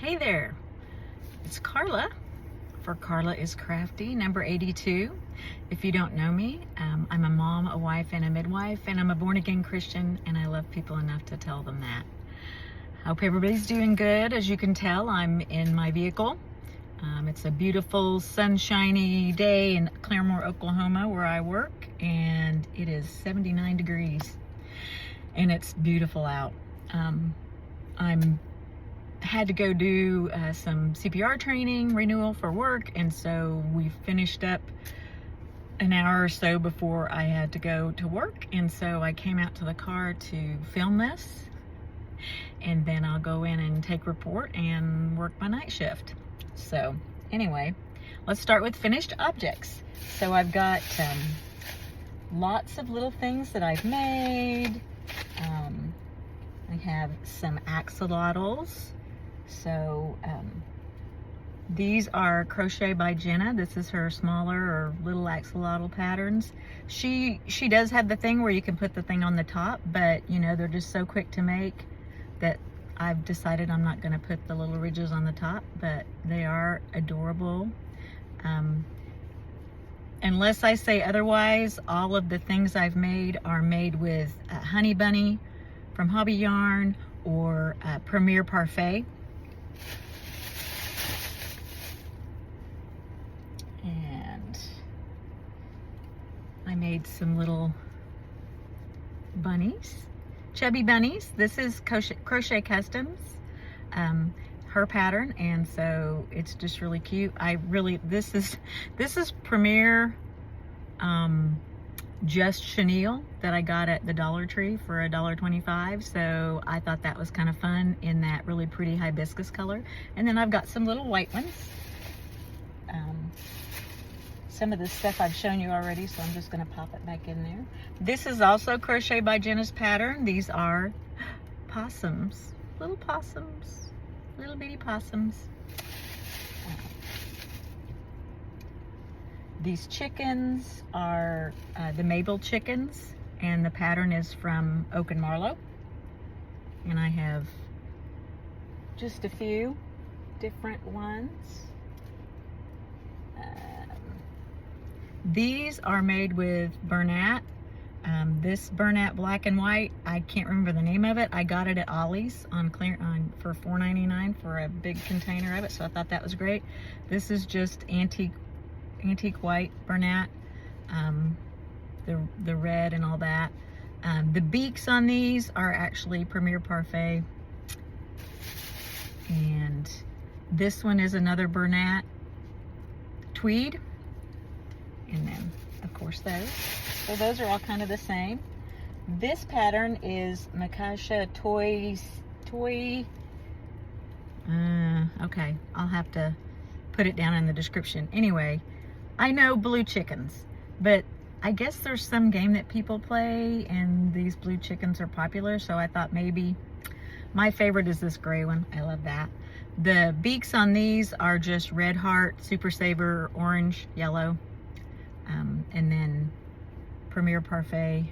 Hey there, it's Carla for Carla is Crafty, number 82. If you don't know me, I'm a mom, a wife, and a midwife, and I'm a born-again Christian, and I love people enough to tell them that. Hope everybody's doing good. As you can tell, I'm in my vehicle. It's a beautiful, sunshiny day in Claremore, Oklahoma, where I work, and it is 79 degrees, and it's beautiful out. I'm had to go do some CPR training renewal for work, and so we finished up an hour or so before I had to go to work, and so I came out to the car to film this, and then I'll go in and take report and work my night shift. So anyway, let's start with finished objects. So I've got lots of little things that I've made. I have some axolotls. So these are Crochet by Jenna. This is her smaller or little axolotl patterns. She does have the thing where you can put the thing on the top, but you know, they're just so quick to make that I've decided I'm not going to put the little ridges on the top, but they are adorable. Unless I say otherwise, all of the things I've made are made with Honey Bunny from Hobby Yarn or Premier Parfait. And I made some little bunnies, chubby bunnies. This is Crochet Customs, her pattern, and so it's just really cute. This is Premier Just Chenille that I got at the Dollar Tree for $1.25. So I thought that was kind of fun in that really pretty hibiscus color. And then I've got some little white ones. Some of this stuff I've shown you already, so I'm just going to pop it back in there. This is also Crochet by Jenna's pattern. These are possums, little bitty possums. These chickens are the Mabel chickens, and the pattern is from Oak and Marlow. And I have just a few different ones. These are made with Bernat. This Bernat black and white, I can't remember the name of it. I got it at Ollie's for $4.99 for a big container of it, so I thought that was great. This is just antique white Bernat, the red and all that. The beaks on these are actually Premier Parfait, and this one is another Bernat tweed, and then of course those. So those are all kind of the same. This pattern is Makasha Toy. Okay, I'll have to put it down in the description. Anyway, I know blue chickens, but I guess there's some game that people play and these blue chickens are popular, so I thought maybe my favorite is this gray one. I love that. The beaks on these are just Red Heart, Super Saver, orange, yellow, and then Premier Parfait.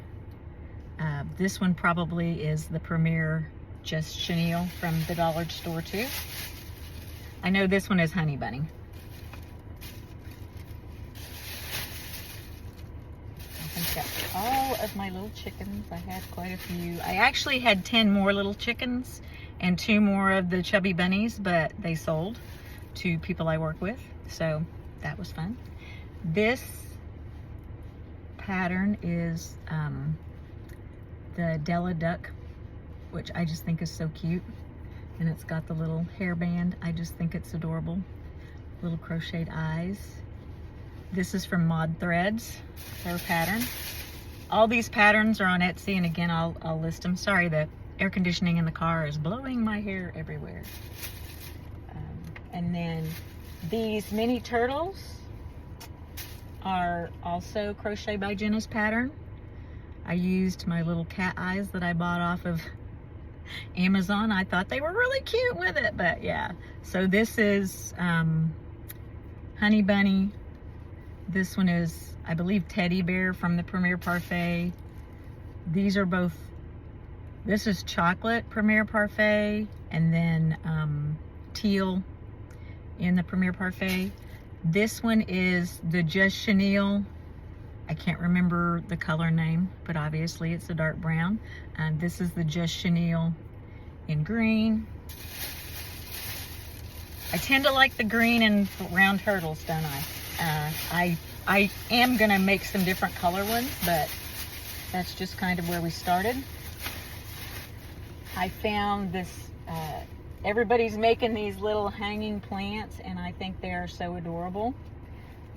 This one probably is the Premier Just Chenille from the dollar store too. I know this one is Honey Bunny. I think that's all of my little chickens. I had quite a few. I actually had 10 more little chickens and 2 more of the chubby bunnies, but they sold to people I work with, so that was fun. This pattern is the Della Duck, which I just think is so cute, and it's got the little hairband. I just think it's adorable. Little crocheted eyes. This is from Mod Threads, her pattern. All these patterns are on Etsy, and again, I'll list them. Sorry, the air conditioning in the car is blowing my hair everywhere. And then these mini turtles are also Crochet by Jenna's pattern. I used my little cat eyes that I bought off of Amazon. I thought they were really cute with it, but yeah. So this is Honey Bunny. This one is, I believe, Teddy Bear from the Premier Parfait. These are both, this is Chocolate Premier Parfait, and then teal in the Premier Parfait. This one is the Just Chenille. I can't remember the color name, but obviously it's a dark brown. And this is the Just Chenille in green. I tend to like the green and round turtles, don't I? I am gonna make some different color ones, but that's just kind of where we started. I found this, everybody's making these little hanging plants, and I think they are so adorable.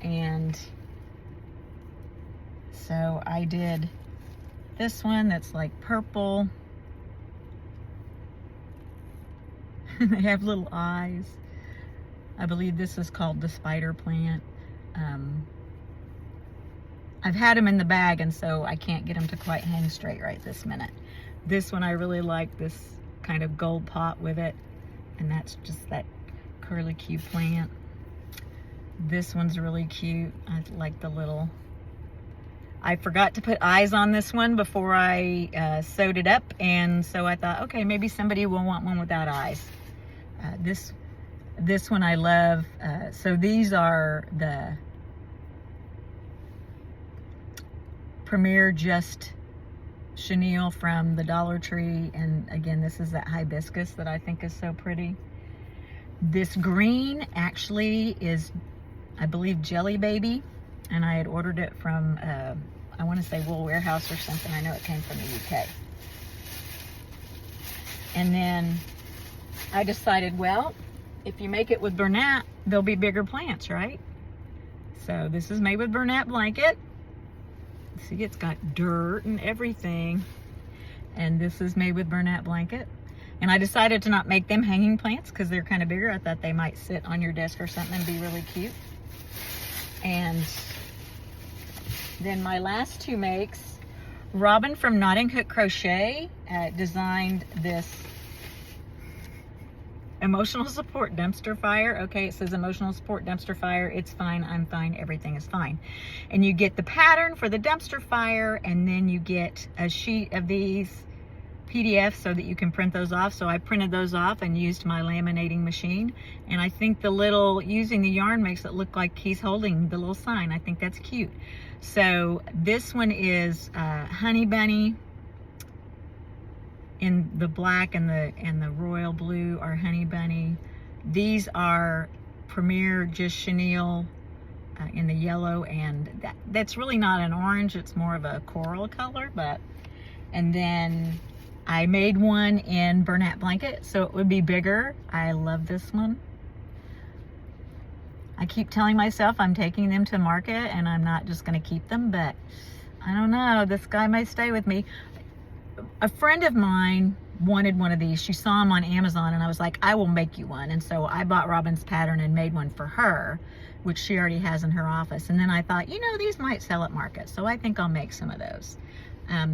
And so I did this one that's like purple. They have little eyes. I believe this is called the spider plant. I've had them in the bag, and so I can't get them to quite hang straight right this minute. This one I really like, this kind of gold pot with it, and that's just that curlicue plant. This one's really cute. I like the little, I forgot to put eyes on this one before I sewed it up, and so I thought, okay, maybe somebody will want one without eyes. This one I love. So these are the Premier Just Chenille from the Dollar Tree, and again, this is that hibiscus that I think is so pretty. This green actually is, I believe, Jelly Baby, and I had ordered it from I want to say Wool Warehouse or something. I know it came from the UK. And then I decided, well, if you make it with Bernat, there'll be bigger plants, right? So this is made with Bernat blanket. See, it's got dirt and everything. And this is made with Bernat blanket. And I decided to not make them hanging plants because they're kind of bigger. I thought they might sit on your desk or something and be really cute. And then my last two makes, Robin from Knotting Hook Crochet designed this emotional support dumpster fire. Okay, it says emotional support dumpster fire. It's fine, I'm fine, everything is fine. And you get the pattern for the dumpster fire, and then you get a sheet of these PDFs so that you can print those off. So I printed those off and used my laminating machine. And I think the little, using the yarn makes it look like he's holding the little sign. I think that's cute. So this one is Honey Bunny. In the black and the royal blue are Honey Bunny. These are Premier Just Chenille in the yellow, and that's really not an orange, it's more of a coral color. But and then I made one in Bernat blanket, so it would be bigger. I love this one. I keep telling myself I'm taking them to market and I'm not just going to keep them, but I don't know, this guy may stay with me. A friend of mine wanted one of these. She saw them on Amazon, and I was like, I will make you one. And so I bought Robin's pattern and made one for her, which she already has in her office. And then I thought, you know, these might sell at market, so I think I'll make some of those.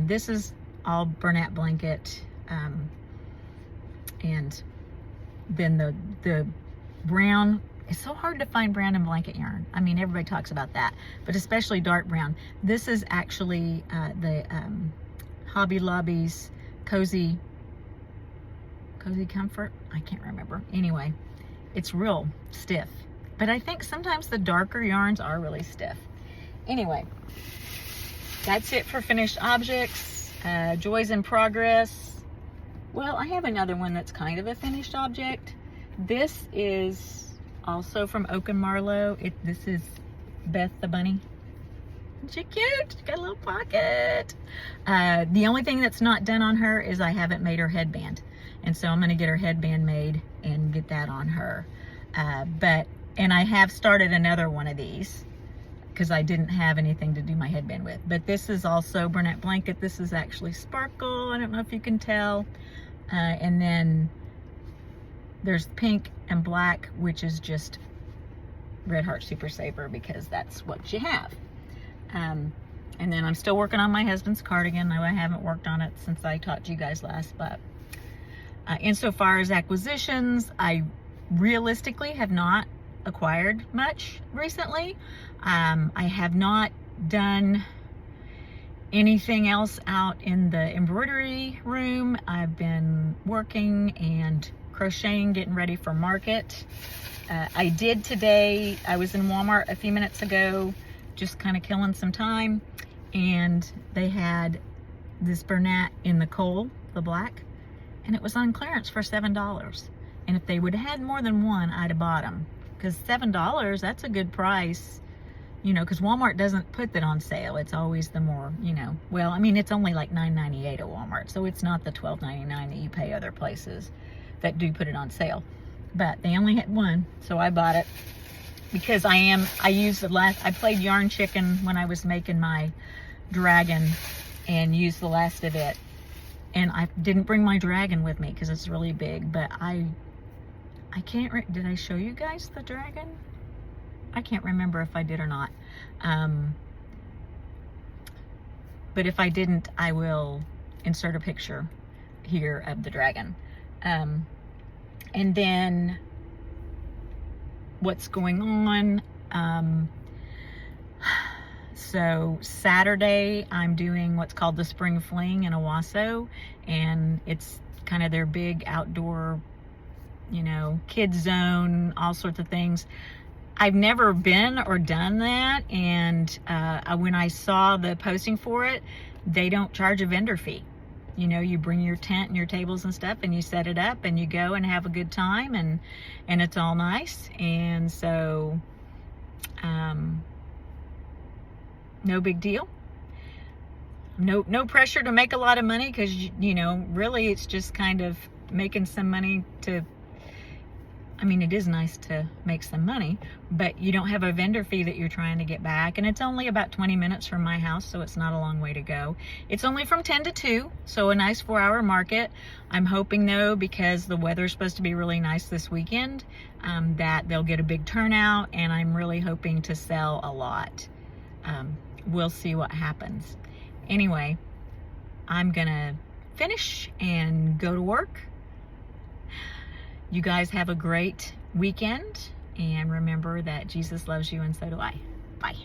This is all Bernat blanket, and then the brown. It's so hard to find brown and blanket yarn. I mean, everybody talks about that, but especially dark brown. This is actually the Hobby Lobby's Cozy Comfort. I can't remember. Anyway, it's real stiff, but I think sometimes the darker yarns are really stiff. Anyway, that's it for finished objects. Joys in progress. Well, I have another one that's kind of a finished object. This is also from Oak and Marlowe. This is Beth the bunny. Isn't she cute? She's got a little pocket. The only thing that's not done on her is I haven't made her headband. And so I'm going to get her headband made and get that on her. And I have started another one of these because I didn't have anything to do my headband with. But this is also Bernat blanket. This is actually sparkle. I don't know if you can tell. And then there's pink and black, which is just Red Heart Super Saver because that's what you have. And then I'm still working on my husband's cardigan. I haven't worked on it since I talked to you guys last, but insofar as acquisitions, I realistically have not acquired much recently. I have not done anything else out in the embroidery room. I've been working and crocheting, getting ready for market. I did today. I was in Walmart a few minutes ago, just kind of killing some time, and they had this Bernat in the coal, the black, and it was on clearance for $7. And if they would have had more than one, I'd have bought them, because $7, that's a good price, you know, because Walmart doesn't put that on sale. It's always the more, you know, well, I mean, it's only like $9.98 at Walmart, so it's not the $12.99 that you pay other places that do put it on sale. But they only had one, so I bought it because I played Yarn Chicken when I was making my dragon and used the last of it. And I didn't bring my dragon with me because it's really big, but I can't, did I show you guys the dragon? I can't remember if I did or not. But if I didn't, I will insert a picture here of the dragon. And then what's going on? So Saturday, I'm doing what's called the Spring Fling in Owasso, and it's kind of their big outdoor, you know, kids zone, all sorts of things. I've never been or done that, and when I saw the posting for it, they don't charge a vendor fee. You know, you bring your tent and your tables and stuff, and you set it up, and you go and have a good time, and it's all nice. And so, no big deal. No pressure to make a lot of money, because, you know, really it's just kind of making some money to, I mean, it is nice to make some money, but you don't have a vendor fee that you're trying to get back. And it's only about 20 minutes from my house, so it's not a long way to go. It's only from 10 to 2, so a nice 4-hour market. I'm hoping, though, because the weather's supposed to be really nice this weekend, that they'll get a big turnout, and I'm really hoping to sell a lot. We'll see what happens. Anyway, I'm gonna finish and go to work. You guys have a great weekend, and remember that Jesus loves you, and so do I. Bye.